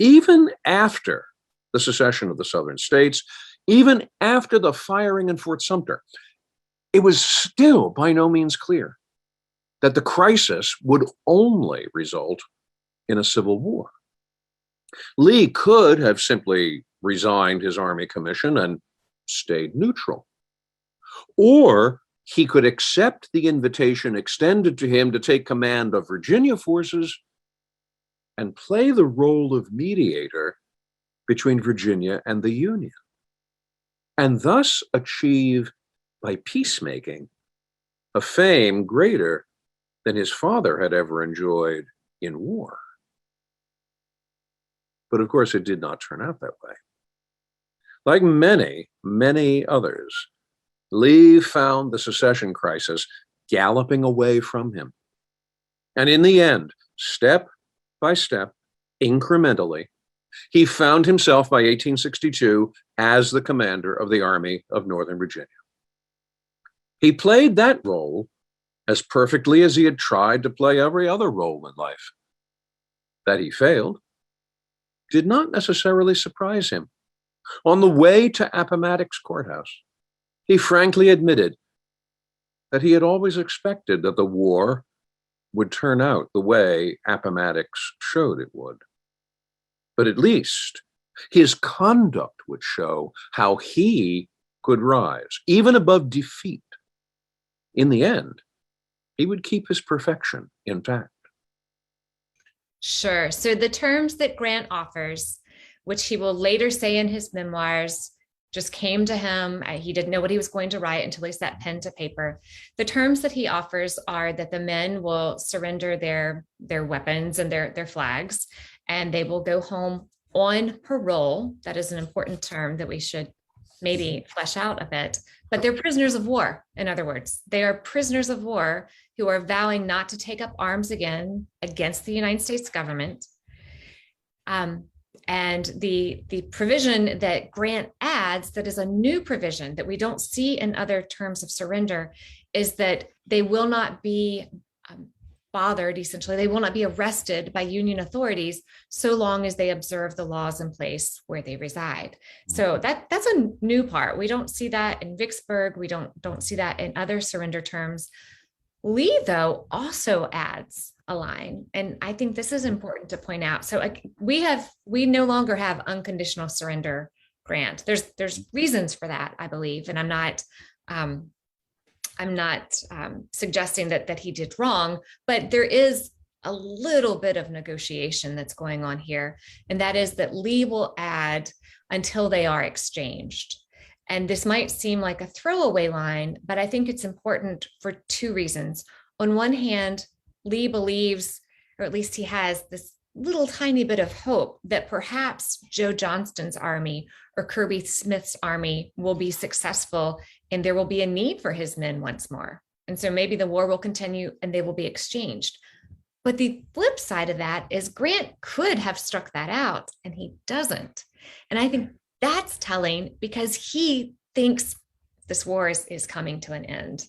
Even after the secession of the Southern states, even after the firing in Fort Sumter, it was still by no means clear that the crisis would only result in a civil war. Lee could have simply resigned his Army commission and stayed neutral. Or he could accept the invitation extended to him to take command of Virginia forces and play the role of mediator between Virginia and the Union, and thus achieve, by peacemaking, a fame greater than his father had ever enjoyed in war. But of course, it did not turn out that way. Like many, many others, Lee found the secession crisis galloping away from him. And in the end, step by step, incrementally, he found himself by 1862 as the commander of the Army of Northern Virginia. He played that role as perfectly as he had tried to play every other role in life. That he failed did not necessarily surprise him. On the way to Appomattox Courthouse, he frankly admitted that he had always expected that the war would turn out the way Appomattox showed it would. But at least his conduct would show how he could rise, even above defeat. In the end, he would keep his perfection intact. Sure. So the terms that Grant offers, which he will later say in his memoirs, just came to him. He didn't know what he was going to write until he set pen to paper. The terms that he offers are that the men will surrender their weapons and their flags, and they will go home on parole. That is an important term that we should maybe flesh out a bit, but they're prisoners of war. In other words, they are prisoners of war who are vowing not to take up arms again against the United States government. And the provision that Grant adds, that is a new provision that we don't see in other terms of surrender, is that they will not be bothered, essentially, they will not be arrested by Union authorities so long as they observe the laws in place where they reside. So that's a new part. We don't see that in Vicksburg. We don't see that in other surrender terms. Lee, though, also adds a line, and I think this is important to point out. So we no longer have unconditional surrender, Grant. There's reasons for that, I believe, and I'm not suggesting that he did wrong, but there is a little bit of negotiation that's going on here, and that is that Lee will add until they are exchanged. And this might seem like a throwaway line, but I think it's important for two reasons. On one hand, Lee believes, or at least he has this little tiny bit of hope, that perhaps Joe Johnston's army or Kirby Smith's army will be successful and there will be a need for his men once more. And so maybe the war will continue and they will be exchanged. But the flip side of that is Grant could have struck that out and he doesn't. And I think that's telling, because he thinks this war is coming to an end.